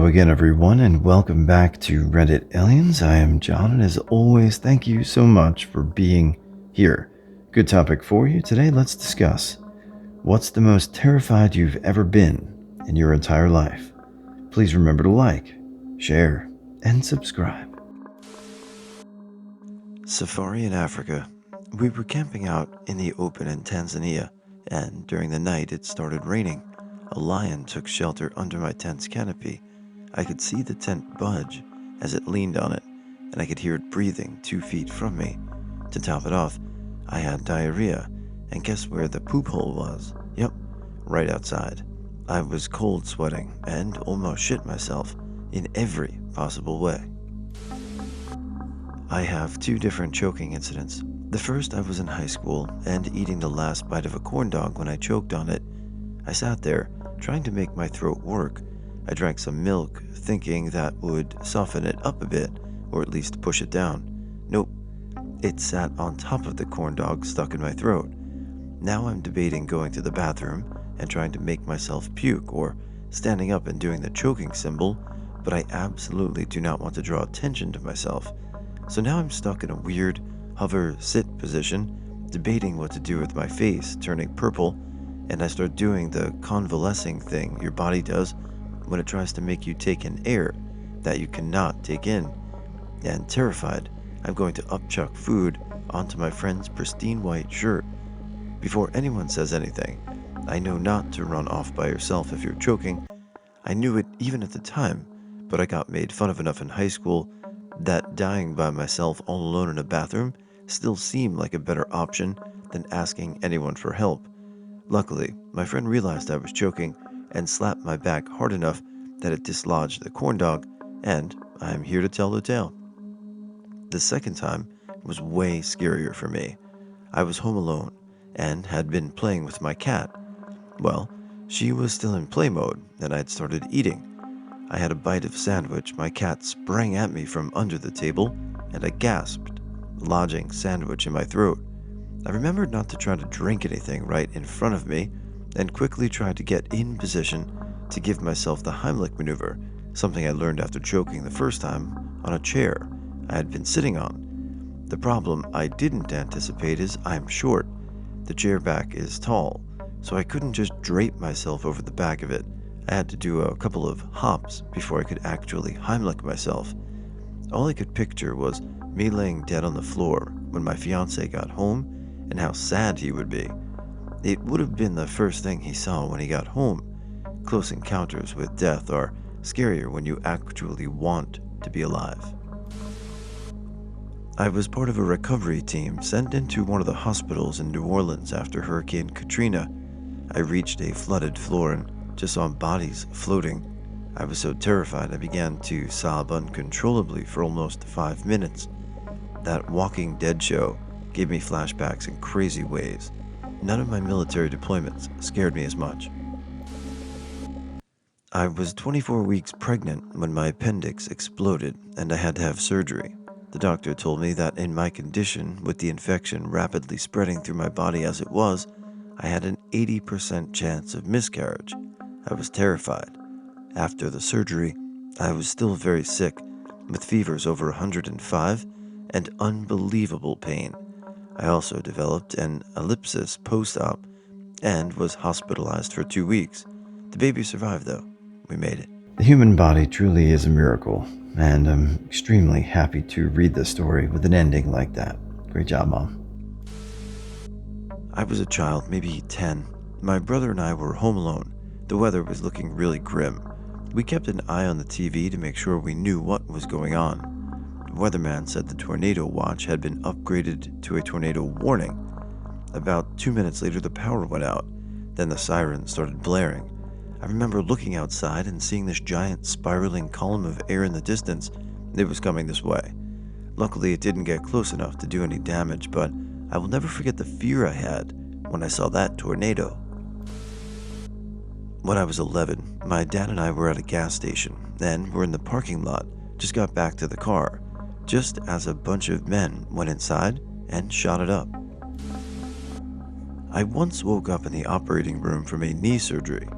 again, everyone, and welcome back to Reddit Aliens. I am John, and as always, thank you so much for being here. Good topic for you. Today, let's discuss what's the most terrified you've ever been in your entire life. Please remember to like, share, and subscribe. Safari in Africa. We were camping out in the open in Tanzania, and during the night it started raining. A lion took shelter under my tent's canopy. I could see the tent budge as it leaned on it, and I could hear it breathing 2 feet from me. To top it off, I had diarrhea, and guess where the poop hole was? Yep, right outside. I was cold sweating and almost shit myself in every possible way. I have 2 different choking incidents. The first, I was in high school and eating the last bite of a corn dog when I choked on it. I sat there, trying to make my throat work. I drank some milk, thinking that would soften it up a bit, or at least push it down. Nope, it sat on top of the corn dog stuck in my throat. Now I'm debating going to the bathroom and trying to make myself puke, or standing up and doing the choking symbol, but I absolutely do not want to draw attention to myself. So now I'm stuck in a weird hover-sit position, debating what to do with my face turning purple, and I start doing the convalescing thing your body does when it tries to make you take in air that you cannot take in. And terrified, I'm going to upchuck food onto my friend's pristine white shirt. Before anyone says anything, I know not to run off by yourself if you're choking. I knew it even at the time, but I got made fun of enough in high school that dying by myself all alone in a bathroom still seemed like a better option than asking anyone for help. Luckily, my friend realized I was choking and slapped my back hard enough that it dislodged the corn dog, and I am here to tell the tale. The second time was way scarier for me. I was home alone and had been playing with my cat. Well, she was still in play mode and I'd started eating. I had a bite of sandwich, my cat sprang at me from under the table, and I gasped, lodging sandwich in my throat. I remembered not to try to drink anything right in front of me, and quickly tried to get in position to give myself the Heimlich maneuver, something I learned after choking the first time on a chair I had been sitting on. The problem I didn't anticipate is I'm short. The chair back is tall, so I couldn't just drape myself over the back of it. I had to do a couple of hops before I could actually Heimlich myself. All I could picture was me laying dead on the floor when my fiancé got home, and how sad he would be. It would have been the first thing he saw when he got home. Close encounters with death are scarier when you actually want to be alive. I was part of a recovery team sent into one of the hospitals in New Orleans after Hurricane Katrina. I reached a flooded floor and just saw bodies floating. I was so terrified I began to sob uncontrollably for almost 5 minutes. That Walking Dead show gave me flashbacks in crazy ways. None of my military deployments scared me as much. I was 24 weeks pregnant when my appendix exploded and I had to have surgery. The doctor told me that in my condition, with the infection rapidly spreading through my body as it was, I had an 80% chance of miscarriage. I was terrified. After the surgery, I was still very sick, with fevers over 105 and unbelievable pain. I also developed an ellipsis post-op and was hospitalized for 2 weeks. The baby survived though. We made it. The human body truly is a miracle, and I'm extremely happy to read this story with an ending like that. Great job, Mom. I was a child, maybe 10. My brother and I were home alone. The weather was looking really grim. We kept an eye on the TV to make sure we knew what was going on. The weatherman said the tornado watch had been upgraded to a tornado warning. About 2 minutes later, the power went out. Then the sirens started blaring. I remember looking outside and seeing this giant spiraling column of air in the distance. It was coming this way. Luckily, it didn't get close enough to do any damage, but I will never forget the fear I had when I saw that tornado. When I was 11, my dad and I were at a gas station, and were in the parking lot, just got back to the car, just as a bunch of men went inside and shot it up. I once woke up in the operating room from a knee surgery.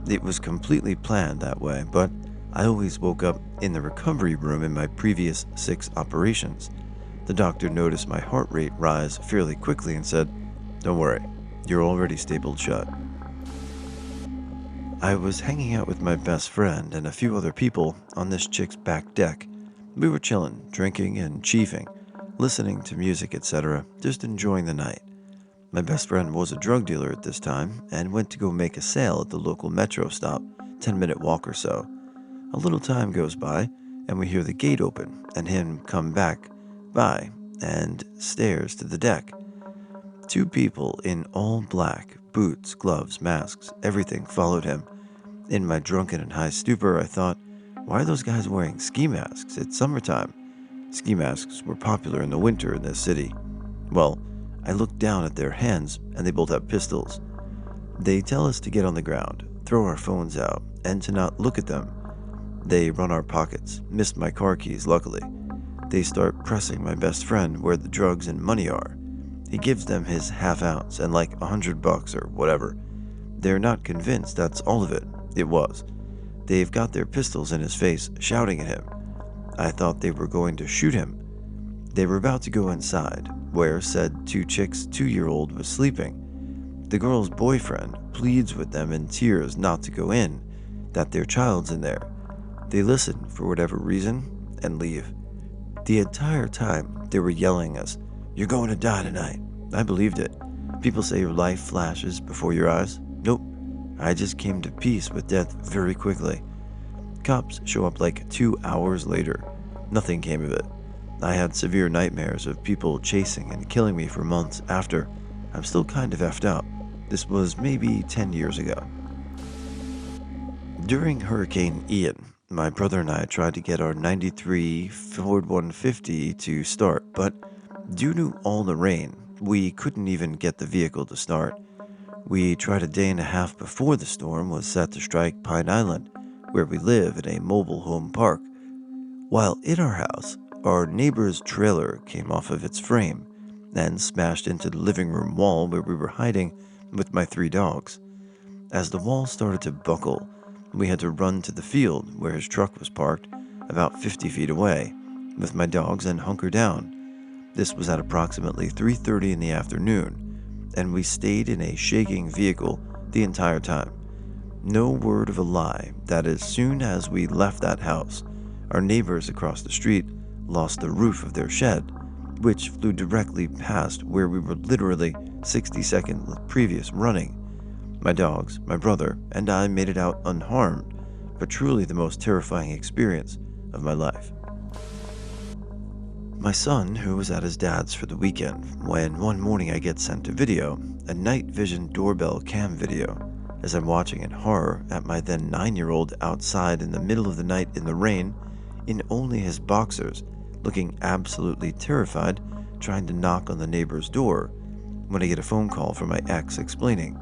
It was completely planned that way, but I always woke up in the recovery room in my previous 6 operations. The doctor noticed my heart rate rise fairly quickly and said, "Don't worry, you're already stapled shut." I was hanging out with my best friend and a few other people on this chick's back deck. We were chilling, drinking and chiefing, listening to music, etc., just enjoying the night. My best friend was a drug dealer at this time and went to go make a sale at the local metro stop, 10-minute walk or so. A little time goes by, and we hear the gate open and him come back by and stairs to the deck. 2 people in all black, boots, gloves, masks, everything followed him. In my drunken and high stupor, I thought, why are those guys wearing ski masks? It's summertime. Ski masks were popular in the winter in this city. Well, I looked down at their hands, and they both have pistols. They tell us to get on the ground, throw our phones out, and to not look at them. They run our pockets, missed my car keys luckily. They start pressing my best friend where the drugs and money are. He gives them his half ounce and like $100 or whatever. They're not convinced that's all of it. It was. They've got their pistols in his face, shouting at him. I thought they were going to shoot him. They were about to go inside, where said 2 chicks' 2-year-old was sleeping. The girl's boyfriend pleads with them in tears not to go in, that their child's in there. They listen for whatever reason and leave. The entire time they were yelling us, "You're going to die tonight." I believed it. People say your life flashes before your eyes. Nope. I just came to peace with death very quickly. Cops show up like 2 hours later. Nothing came of it. I had severe nightmares of people chasing and killing me for months after. I'm still kind of effed up. This was maybe 10 years ago. During Hurricane Ian, my brother and I tried to get our 93 Ford 150 to start, but due to all the rain, we couldn't even get the vehicle to start. We tried a day and a half before the storm was set to strike Pine Island, where we live in a mobile home park. While in our house, our neighbor's trailer came off of its frame and smashed into the living room wall where we were hiding with my 3 dogs. As the wall started to buckle, we had to run to the field where his truck was parked, about 50 feet away, with my dogs and hunker down. This was at approximately 3:30 in the afternoon, and we stayed in a shaking vehicle the entire time. No word of a lie that as soon as we left that house, our neighbors across the street lost the roof of their shed, which flew directly past where we were literally 60 seconds previous running. My dogs, my brother, and I made it out unharmed, but truly the most terrifying experience of my life. My son, who was at his dad's for the weekend, when one morning I get sent a video, a night vision doorbell cam video, as I'm watching in horror at my then 9-year-old outside in the middle of the night in the rain, in only his boxers, looking absolutely terrified, trying to knock on the neighbor's door, when I get a phone call from my ex explaining.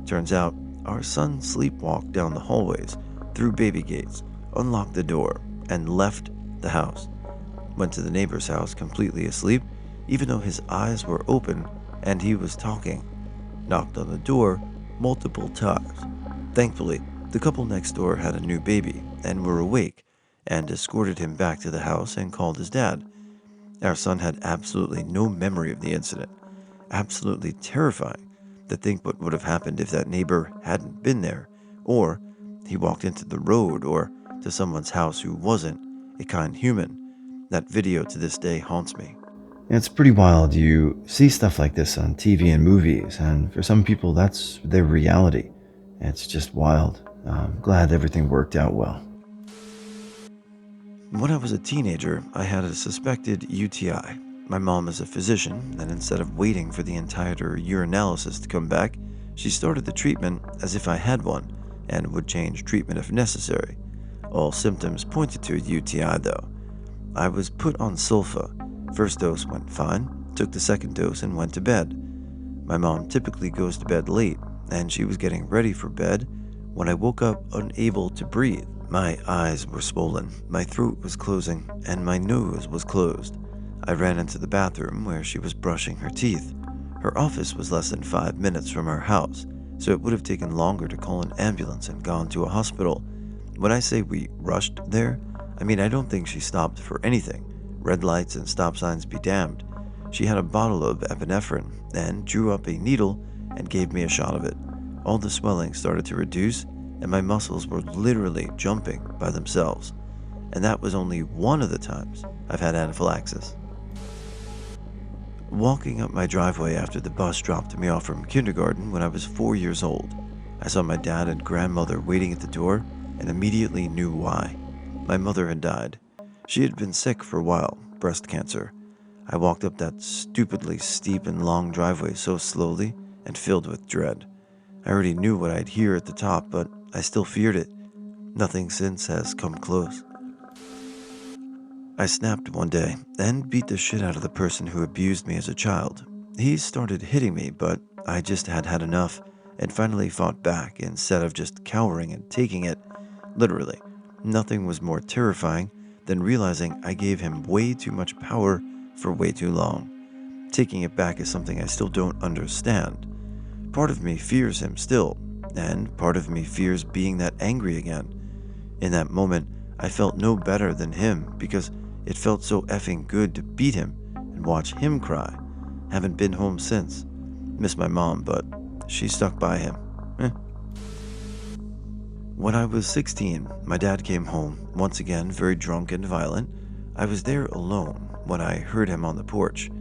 Turns out, our son sleepwalked down the hallways, through baby gates, unlocked the door, and left the house. Went to the neighbor's house completely asleep, even though his eyes were open and he was talking. Knocked on the door multiple times. Thankfully, the couple next door had a new baby and were awake and escorted him back to the house and called his dad. Our son had absolutely no memory of the incident. Absolutely terrifying to think what would have happened if that neighbor hadn't been there, or he walked into the road or to someone's house who wasn't a kind human. That video to this day haunts me. It's pretty wild. You see stuff like this on TV and movies, and for some people, that's their reality. It's just wild. I'm glad everything worked out well. When I was a teenager, I had a suspected UTI. My mom is a physician, and instead of waiting for the entire urinalysis to come back, she started the treatment as if I had one, and would change treatment if necessary. All symptoms pointed to a UTI though. I was put on sulfa. First dose went fine, took the second dose and went to bed. My mom typically goes to bed late, and she was getting ready for bed when I woke up unable to breathe. My eyes were swollen, my throat was closing, and my nose was closed. I ran into the bathroom where she was brushing her teeth. Her office was less than 5 minutes from our house, so it would have taken longer to call an ambulance and gone to a hospital. When I say we rushed there, I mean I don't think she stopped for anything. Red lights and stop signs be damned. She had a bottle of epinephrine and drew up a needle and gave me a shot of it. All the swelling started to reduce and my muscles were literally jumping by themselves. And that was only one of the times I've had anaphylaxis. Walking up my driveway after the bus dropped me off from kindergarten when I was 4 years old, I saw my dad and grandmother waiting at the door and immediately knew why. My mother had died. She had been sick for a while, breast cancer. I walked up that stupidly steep and long driveway so slowly and filled with dread. I already knew what I'd hear at the top, but I still feared it. Nothing since has come close. I snapped one day and beat the shit out of the person who abused me as a child. He started hitting me, but I just had had enough and finally fought back instead of just cowering and taking it. Literally, nothing was more terrifying than realizing I gave him way too much power for way too long. Taking it back is something I still don't understand. Part of me fears him still, and part of me fears being that angry again. In that moment, I felt no better than him because it felt so effing good to beat him and watch him cry. Haven't been home since. Miss my mom, but she stuck by him. Eh. When I was 16, my dad came home, once again very drunk and violent. I was there alone when I heard him on the porch,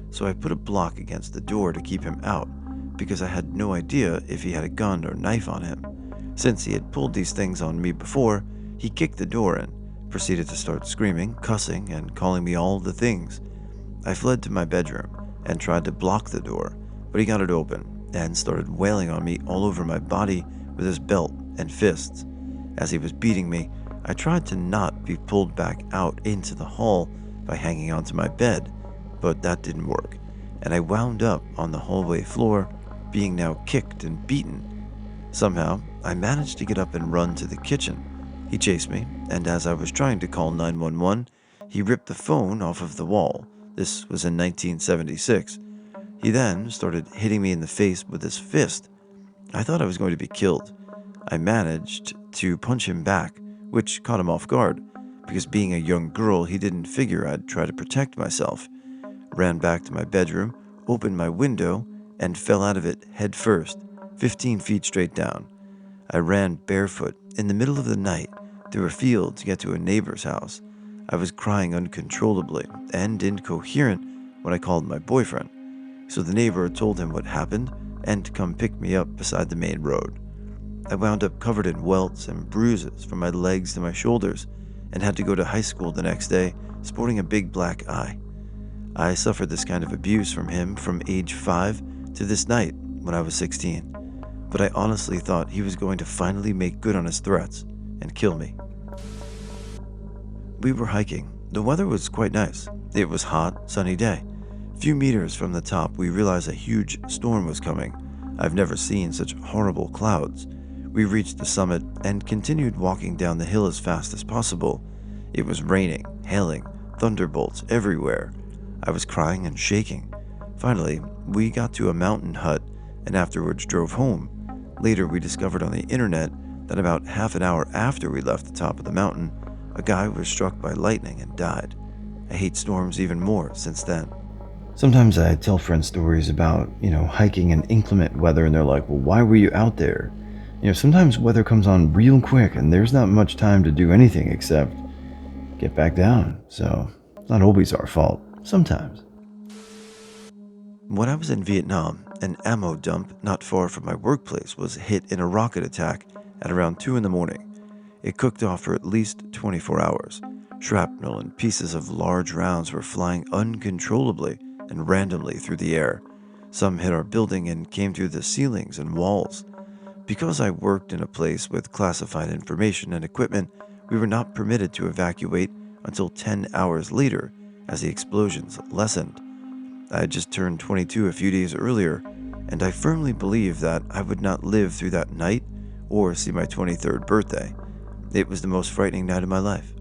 so I put a block against the door to keep him out because I had no idea if he had a gun or knife on him. Since he had pulled these things on me before, he kicked the door in, proceeded to start screaming, cussing, and calling me all the things. I fled to my bedroom and tried to block the door, but he got it open and started wailing on me all over my body with his belt and fists. As he was beating me, I tried to not be pulled back out into the hall by hanging onto my bed, but that didn't work, and I wound up on the hallway floor, being now kicked and beaten. Somehow, I managed to get up and run to the kitchen. He chased me, and as I was trying to call 911, he ripped the phone off of the wall. This was in 1976. He then started hitting me in the face with his fist. I thought I was going to be killed. I managed to punch him back, which caught him off guard, because being a young girl, he didn't figure I'd try to protect myself. Ran back to my bedroom, opened my window, and fell out of it head first, 15 feet straight down. I ran barefoot in the middle of the night through a field to get to a neighbor's house. I was crying uncontrollably and incoherent when I called my boyfriend, so the neighbor told him what happened and to come pick me up beside the main road. I wound up covered in welts and bruises from my legs to my shoulders and had to go to high school the next day sporting a big black eye. I suffered this kind of abuse from him from age 5 to this night when I was 16, but I honestly thought he was going to finally make good on his threats and kill me. We were hiking. The weather was quite nice. It was hot, sunny day. Few meters from the top, we realized a huge storm was coming. I've never seen such horrible clouds. We reached the summit and continued walking down the hill as fast as possible. It was raining, hailing, thunderbolts everywhere. I was crying and shaking. Finally, we got to a mountain hut and afterwards drove home. Later, we discovered on the internet that about half an hour after we left the top of the mountain, a guy was struck by lightning and died. I hate storms even more since then. Sometimes I tell friends stories about, hiking in inclement weather, and they're like, well, why were you out there? Sometimes weather comes on real quick and there's not much time to do anything except get back down. So it's not always our fault. Sometimes. When I was in Vietnam, an ammo dump not far from my workplace was hit in a rocket attack at around 2 in the morning. It cooked off for at least 24 hours. Shrapnel and pieces of large rounds were flying uncontrollably and randomly through the air. Some hit our building and came through the ceilings and walls. Because I worked in a place with classified information and equipment, we were not permitted to evacuate until 10 hours later as the explosions lessened. I had just turned 22 a few days earlier, and I firmly believed that I would not live through that night or see my 23rd birthday. It was the most frightening night of my life.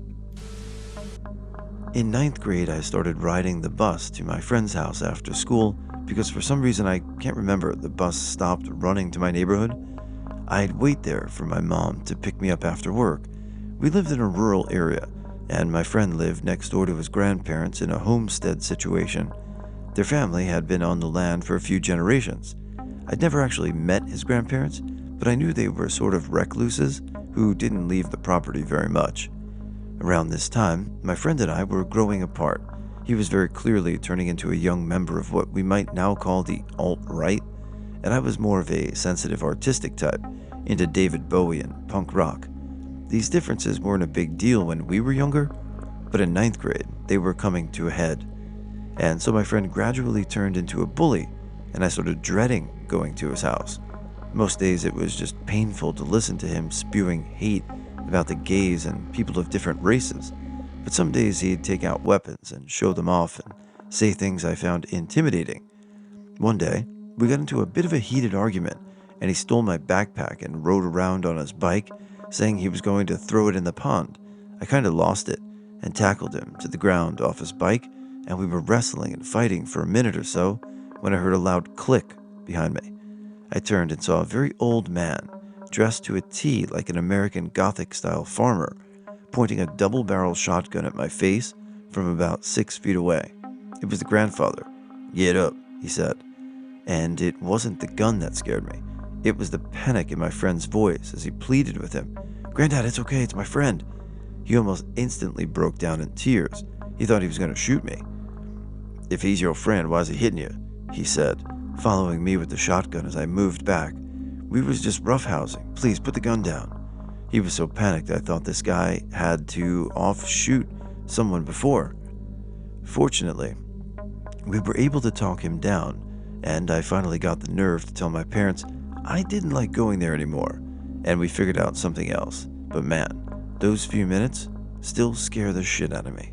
In 9th grade, I started riding the bus to my friend's house after school because for some reason I can't remember, the bus stopped running to my neighborhood. I'd wait there for my mom to pick me up after work, We lived in a rural area, and my friend lived next door to his grandparents in a homestead situation. Their family had been on the land for a few generations. I'd never actually met his grandparents, but I knew they were sort of recluses who didn't leave the property very much. Around this time, my friend and I were growing apart. He was very clearly turning into a young member of what we might now call the alt-right, and I was more of a sensitive artistic type, into David Bowie and punk rock. These differences weren't a big deal when we were younger, but in ninth grade, they were coming to a head. And so my friend gradually turned into a bully, and I started dreading going to his house. Most days it was just painful to listen to him spewing hate about the gays and people of different races. But some days he'd take out weapons and show them off and say things I found intimidating. One day, we got into a bit of a heated argument, and he stole my backpack and rode around on his bike, saying he was going to throw it in the pond. I kinda lost it and tackled him to the ground off his bike, and we were wrestling and fighting for a minute or so when I heard a loud click behind me. I turned and saw a very old man, dressed to a T like an American Gothic-style farmer, pointing a double-barrel shotgun at my face from about 6 feet away. It was the grandfather. "Get up," he said. And it wasn't the gun that scared me. It was the panic in my friend's voice as he pleaded with him. "Granddad, it's okay, it's my friend." He almost instantly broke down in tears. He thought he was going to shoot me. "If he's your friend, why is he hitting you?" he said, following me with the shotgun as I moved back. "We was just roughhousing. Please, put the gun down." He was so panicked I thought this guy had to off-shoot someone before. Fortunately, we were able to talk him down, and I finally got the nerve to tell my parents I didn't like going there anymore, and we figured out something else. But man, those few minutes still scare the shit out of me.